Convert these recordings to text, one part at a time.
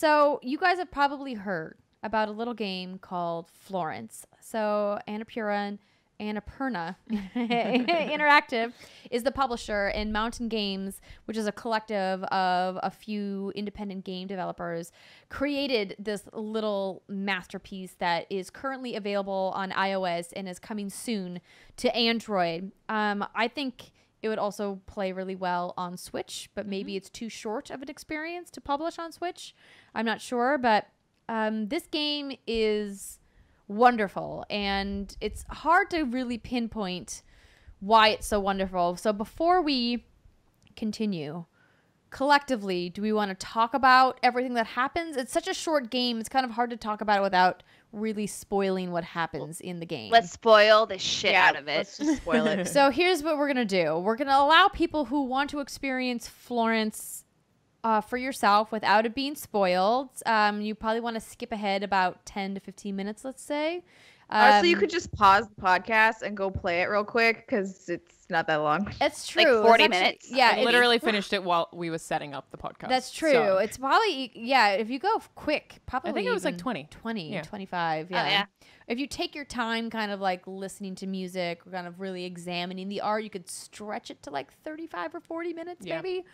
So you guys have probably heard about a little game called Florence. So Annapurna Interactive is the publisher, and Mountain Games, which is a collective of a few independent game developers, created this little masterpiece that is currently available on iOS and is coming soon to Android. I think it would also play really well on Switch, but maybe it's too short of an experience to publish on Switch. I'm not sure, but this game is wonderful, and it's hard to really pinpoint why it's so wonderful. So before we continue, collectively, do we want to talk about everything that happens? It's such a short game. It's kind of hard to talk about it without really spoiling what happens in the game. Let's spoil the shit out of it. Let's just spoil it. So here's what we're going to do. We're going to allow people who want to experience Florence for yourself without it being spoiled. You probably want to skip ahead about 10 to 15 minutes, let's say. Honestly, you could just pause the podcast and go play it real quick because it's not that long. It's true. Like 40 It's actually- minutes. Yeah. I literally finished it while we were setting up the podcast. That's true. So. It's probably, if you go quick, probably I think it was like even 20. 20, Yeah. 25. Oh, Yeah. yeah. If you take your time kind of like listening to music, kind of really examining the art, you could stretch it to like 35 or 40 minutes maybe.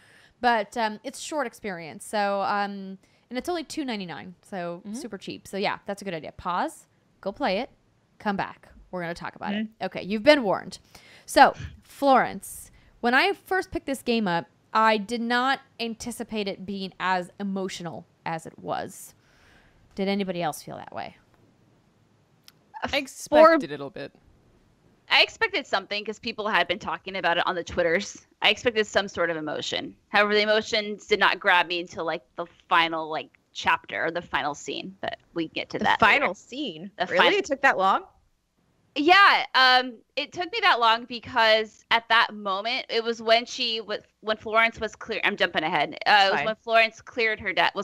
But it's short experience. So, and it's only $2.99. So super cheap. So yeah, that's a good idea. Pause, go play it, come back. We're going to talk about it. Okay, you've been warned. So, Florence, when I first picked this game up, I did not anticipate it being as emotional as it was. Did anybody else feel that way? I expected it a little bit. I expected something because people had been talking about it on the Twitters. I expected some sort of emotion. However, the emotions did not grab me until like the final chapter or the final scene. But we get to that. Final later. scene. The Really? final- It took that long? Yeah, it took me that long because at that moment it was when when Florence was clear. I'm jumping ahead. It was Fine. when Florence was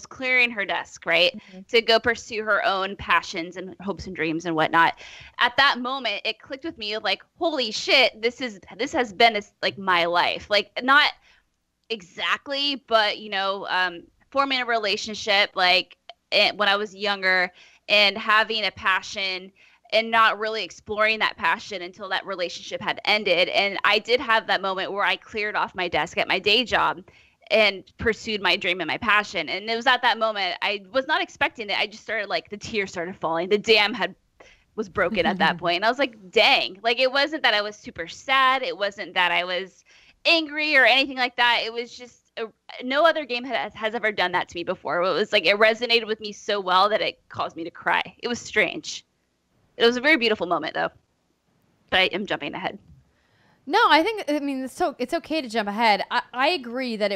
clearing her desk, right, to go pursue her own passions and hopes and dreams and whatnot. At that moment, it clicked with me like, holy shit, this has been my life. Like not exactly, but forming a relationship when I was younger and having a passion. And not really exploring that passion until that relationship had ended. And I did have that moment where I cleared off my desk at my day job and pursued my dream and my passion. And it was at that moment, I was not expecting it. I just started the tears started falling. The dam was broken at that point. And I was like, dang. It wasn't that I was super sad. It wasn't that I was angry or anything like that. It was just no other game has ever done that to me before. It was it resonated with me so well that it caused me to cry. It was strange. It was a very beautiful moment, though. But I am jumping ahead. No, it's okay to jump ahead. I agree that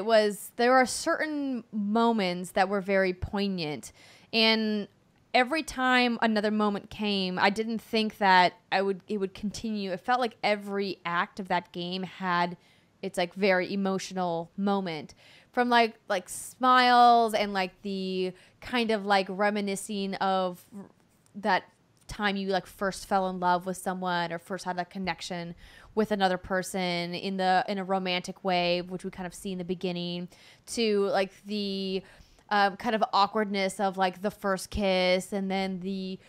there are certain moments that were very poignant. And every time another moment came, I didn't think that it would continue. It felt like every act of that game had its very emotional moment. From like smiles and the kind of reminiscing of that time you first fell in love with someone or first had that connection with another person in a romantic way, which we kind of see in the beginning, to the kind of awkwardness of the first kiss. And then the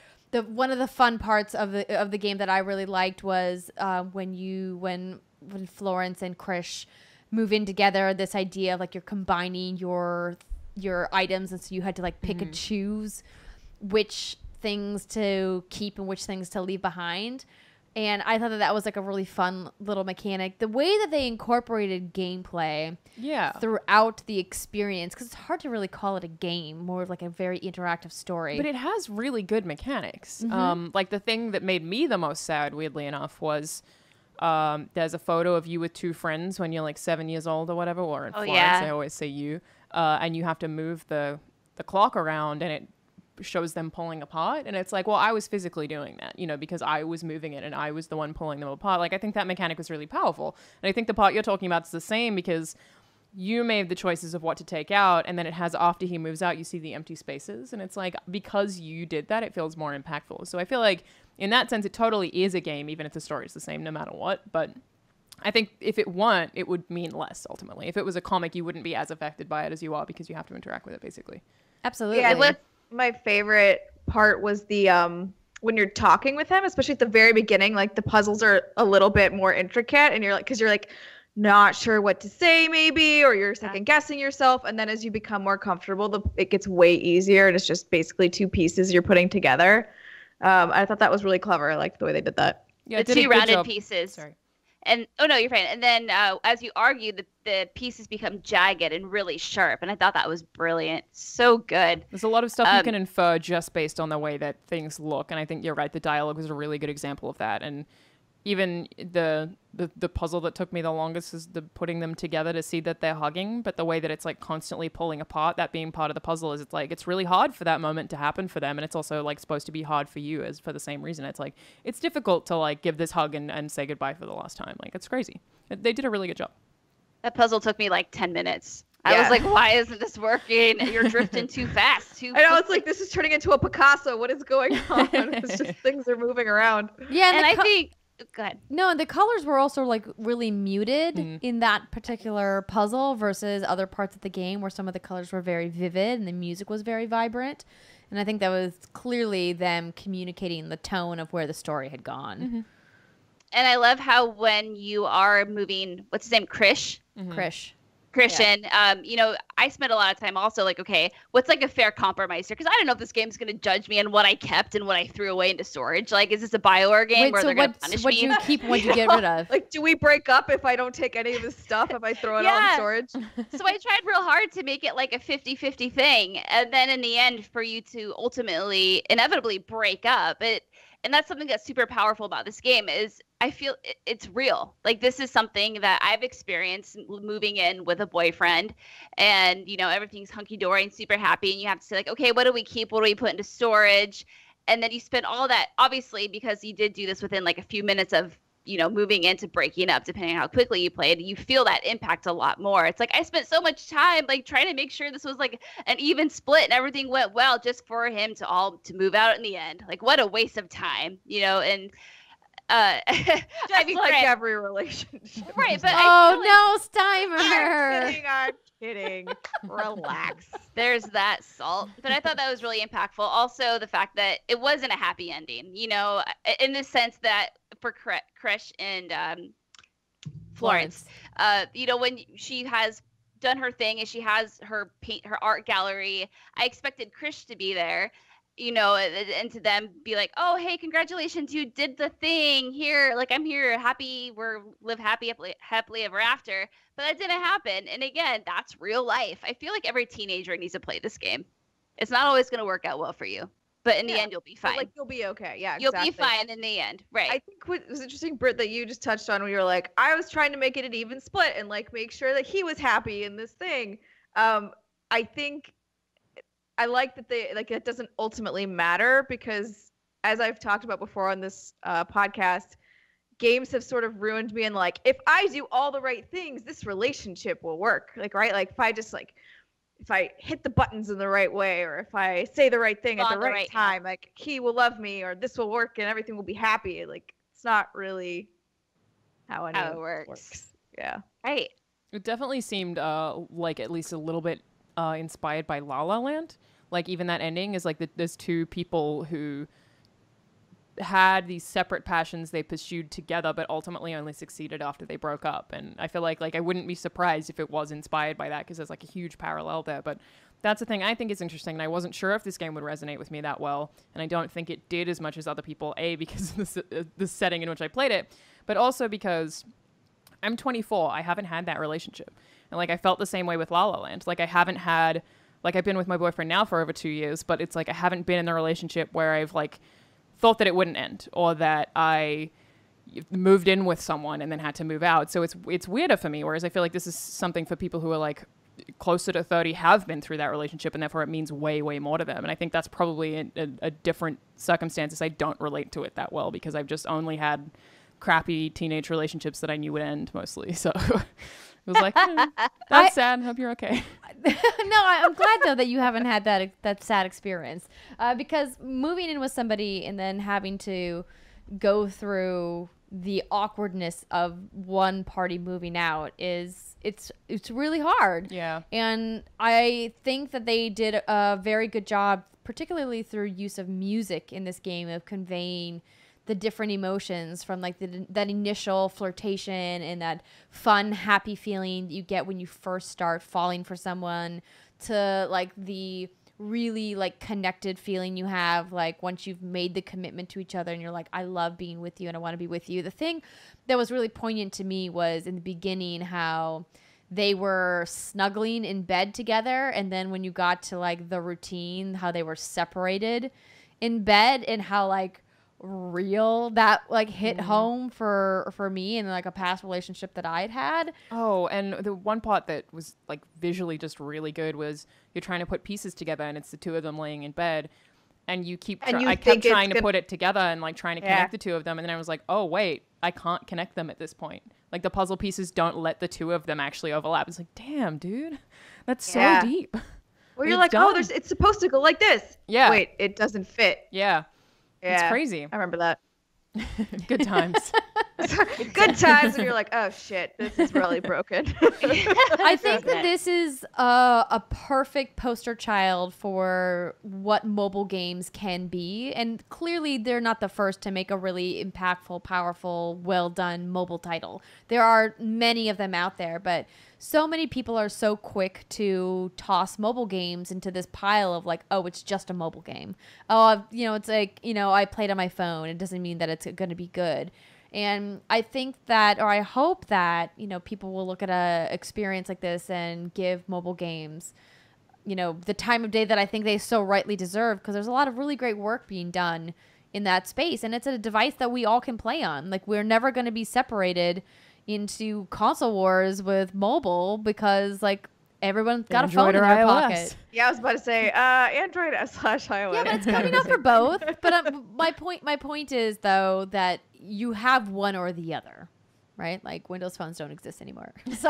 one of the fun parts of the game that I really liked was when Florence and Krish move in together, this idea of you're combining your items, and so you had to pick and choose which things to keep and which things to leave behind. And I thought that was a really fun little mechanic. The way that they incorporated gameplay throughout the experience, because it's hard to really call it a game, more of a very interactive story. But it has really good mechanics. The thing that made me the most sad, weirdly enough, was there's a photo of you with two friends when you're 7 years old or whatever, or in Florence, I always say you, and you have to move the clock around, and it shows them pulling apart, and it's well, I was physically doing that, because I was moving it and I was the one pulling them apart. I think that mechanic was really powerful, and I think the part you're talking about is the same, because you made the choices of what to take out, and then it has, after he moves out, you see the empty spaces, and it's because you did that, it feels more impactful. So I feel in that sense it totally is a game, even if the story is the same no matter what. But I think if it weren't, it would mean less ultimately. If it was a comic, you wouldn't be as affected by it as you are because you have to interact with it basically. Absolutely. Yeah, my favorite part was the when you're talking with him, especially at the very beginning, like the puzzles are a little bit more intricate and you're like, because you're like not sure what to say maybe, or you're second guessing yourself. And then as you become more comfortable, it gets way easier. And it's just basically two pieces you're putting together. I thought that was really clever. I liked the way they did that. Yeah, the two rounded pieces. Sorry. And oh no, you're fine. And then as you argue, the pieces become jagged and really sharp. And I thought that was brilliant. So good. There's a lot of stuff you can infer just based on the way that things look. And I think you're right. The dialogue was a really good example of that. And even the puzzle that took me the longest is the putting them together to see that they're hugging. But the way that it's like constantly pulling apart, that being part of the puzzle, is it's really hard for that moment to happen for them. And it's also like supposed to be hard for you as for the same reason. It's like, it's difficult to like give this hug and say goodbye for the last time. Like, it's crazy. They did a really good job. That puzzle took me like 10 minutes. I was like, why isn't this working? You're drifting too fast. I know, it's like, this is turning into a Picasso. What is going on? It's just things are moving around. Yeah, and I think... Go ahead. No, and the colors were also like really muted in that particular puzzle versus other parts of the game where some of the colors were very vivid and the music was very vibrant. And I think that was clearly them communicating the tone of where the story had gone. Mm-hmm. And I love how when you are moving, what's his name? Krish? Mm-hmm. Christian, I spent a lot of time also like, okay, what's like a fair compromise here? Because I don't know if this game's going to judge me on what I kept and what I threw away into storage. Like, is this a BioWare game where they're going to punish me? What do you keep? What do you get rid of? Like, do we break up if I don't take any of his stuff, if I throw it all in storage? So I tried real hard to make it like a 50-50 thing. And then in the end, for you to ultimately, inevitably break up, and that's something that's super powerful about this game is I feel it's real. Like, this is something that I've experienced moving in with a boyfriend and, everything's hunky-dory and super happy. And you have to say like, okay, what do we keep? What do we put into storage? And then you spend all that, obviously, because you did do this within like a few minutes of, moving into breaking up, depending on how quickly you played, you feel that impact a lot more. It's like, I spent so much time like trying to make sure this was like an even split and everything went well just for him to move out in the end. Like, what a waste of time, and just like every relationship. Right, but no, Steimer. I'm kidding. Relax. There's that salt. But I thought that was really impactful. Also, the fact that it wasn't a happy ending, in the sense that for Krish and Florence, when she has done her thing and she has her art gallery, I expected Krish to be there. And to them be like, oh, hey, congratulations, you did the thing here. Like, I'm here, happy, live happily ever after. But that didn't happen. And again, that's real life. I feel like every teenager needs to play this game. It's not always going to work out well for you. But in the end, you'll be fine. Like, you'll be okay. Yeah, exactly. You'll be fine in the end. Right. I think what was interesting, Britt, that you just touched on when you were like, I was trying to make it an even split and, like, make sure that he was happy in this thing. I think... I like that it doesn't ultimately matter because, as I've talked about before on this podcast, games have sort of ruined me. And like, if I do all the right things, this relationship will work. Like, right? Like, if I hit the buttons in the right way, or if I say the right thing at the right time, like, he will love me, or this will work, and everything will be happy. Like, it's not really how it works. Yeah. Right. It definitely seemed like at least a little bit inspired by La La Land. Like, even that ending is like there's two people who had these separate passions they pursued together, but ultimately only succeeded after they broke up. And I feel like I wouldn't be surprised if it was inspired by that, because there's like a huge parallel there. But that's the thing I think is interesting, and I wasn't sure if this game would resonate with me that well, and I don't think it did as much as other people, because of the setting in which I played it, but also because I'm 24. I haven't had that relationship. And like, I felt the same way with La La Land. Like, I haven't had... Like, I've been with my boyfriend now for over 2 years, but it's like I haven't been in a relationship where I've, like, thought that it wouldn't end, or that I moved in with someone and then had to move out. So it's weirder for me, whereas I feel like this is something for people who are, like, closer to 30 have been through that relationship, and therefore it means way, way more to them. And I think that's probably a different circumstances. I don't relate to it that well because I've just only had crappy teenage relationships that I knew would end mostly. So... It was like, that's sad. Hope you're okay. No, I'm glad though that you haven't had that sad experience, because moving in with somebody and then having to go through the awkwardness of one party moving out is it's really hard. Yeah. And I think that they did a very good job, particularly through use of music in this game, of conveying the different emotions from like that initial flirtation and that fun, happy feeling that you get when you first start falling for someone, to like the really like connected feeling you have like once you've made the commitment to each other and you're like, I love being with you and I want to be with you. The thing that was really poignant to me was in the beginning how they were snuggling in bed together, and then when you got to like the routine, how they were separated in bed, and how like real that like hit home for me and like a past relationship that I'd had. Oh, and the one part that was like visually just really good was you're trying to put pieces together and it's the two of them laying in bed, and you keep I kept trying to put it together and like trying to connect the two of them, and then I was like, oh wait, I can't connect them at this point. Like the puzzle pieces don't let the two of them actually overlap. It's like, damn, dude, that's so deep. Well, you're like, oh, it's supposed to go like this. Yeah. Wait, it doesn't fit. Yeah. It's crazy. I remember that. Good times. Good times, and you're like, oh shit, this is really broken. I think that this is a perfect poster child for what mobile games can be, and clearly they're not the first to make a really impactful, powerful, well done mobile title. There are many of them out there, but so many people are so quick to toss mobile games into this pile of like, oh, it's just a mobile game. Oh, it's like, I played on my phone. It doesn't mean that it's going to be good. And I think that, or I hope that, people will look at a experience like this and give mobile games, the time of day that I think they so rightly deserve, because there's a lot of really great work being done in that space. And it's a device that we all can play on. Like, we're never going to be separated into console wars with mobile, because like everyone's got a phone in their pocket. Yeah, I was about to say Android /iOS. Yeah, but it's coming up for both. But my point is though that you have one or the other, right? Like Windows phones don't exist anymore. So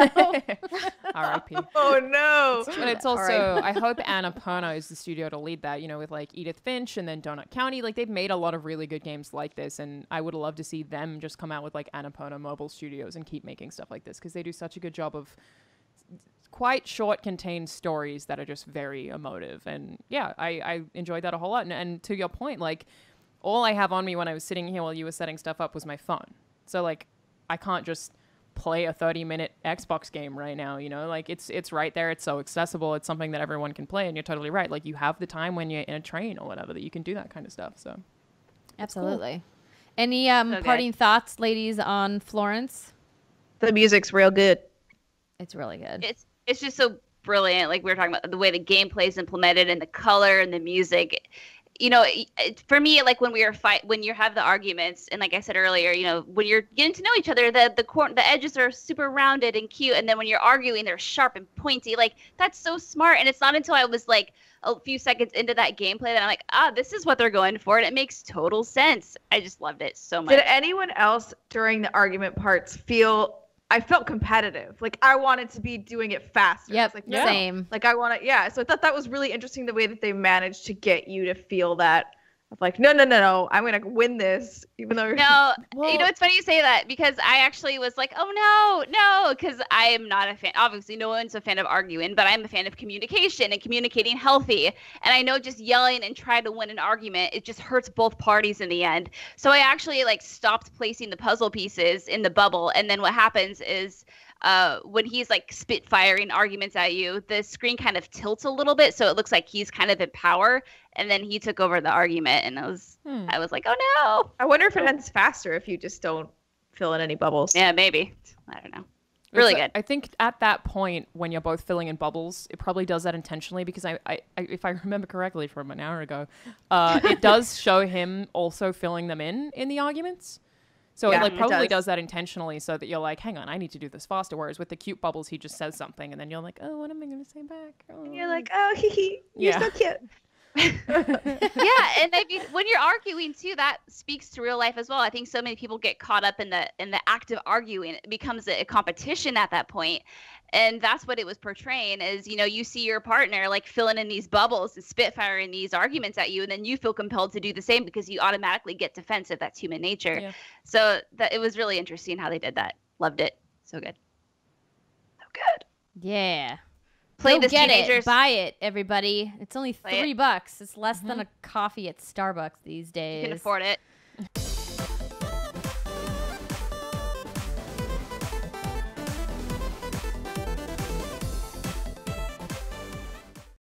R.I.P. Oh no! But it's also, I hope Annapurna is the studio to lead that. With like Edith Finch and then Donut County. Like they've made a lot of really good games like this, and I would love to see them just come out with like Annapurna mobile studios and keep making stuff like this, because they do such a good job of quite short, contained stories that are just very emotive. And yeah, I enjoyed that a whole lot. And to your point, like all I have on me when I was sitting here while you were setting stuff up was my phone. So like I can't just play a 30-minute Xbox game right now, like it's right there. It's so accessible. It's something that everyone can play. And you're totally right. Like you have the time when you're in a train or whatever that you can do that kind of stuff. So absolutely. Cool. Any parting thoughts, ladies, on Florence? The music's real good. It's really good. It's just so brilliant. Like we were talking about the way the gameplay is implemented and the color and the music. For me, like when you have the arguments, and like I said earlier, when you're getting to know each other, the edges are super rounded and cute, and then when you're arguing, they're sharp and pointy. Like that's so smart. And it's not until I was like a few seconds into that gameplay that I'm like, this is what they're going for, and it makes total sense. I just loved it so much. Did anyone else during the argument parts I felt competitive. Like I wanted to be doing it faster. Yep, like, same. Like I want to, So I thought that was really interesting, the way that they managed to get you to feel that of like, no, I'm going to win this, even though No, it's funny you say that, because I actually was like, oh no, because I am not a fan. Obviously, no one's a fan of arguing, but I'm a fan of communication and communicating healthy. And I know just yelling and trying to win an argument, it just hurts both parties in the end. So I actually like stopped placing the puzzle pieces in the bubble. And then what happens is when he's like spitfiring arguments at you, the screen kind of tilts a little bit, so it looks like he's kind of in power, and then he took over the argument, and I was like, oh no. I wonder if it ends faster if you just don't fill in any bubbles. Yeah, maybe. I don't know. Really good. I think at that point when you're both filling in bubbles, it probably does that intentionally, because I if I remember correctly from an hour ago, it does show him also filling them in the arguments. So it probably does that intentionally, so that you're like, hang on, I need to do this faster. Whereas with the cute bubbles, he just says something, and then you're like, oh, what am I going to say back? Oh. And you're like, oh, hee, you're so cute. Yeah, and I mean, when you're arguing too, that speaks to real life as well. I think so many people get caught up in the act of arguing. It becomes a competition at that point. And that's what it was portraying is, you see your partner like filling in these bubbles and spitfiring these arguments at you, and then you feel compelled to do the same because you automatically get defensive. That's human nature. Yeah. So it was really interesting how they did that. Loved it. So good. So good. Yeah. Play this, teenagers. Buy it, everybody. It's only $3. It's less than a coffee at Starbucks these days. You can afford it.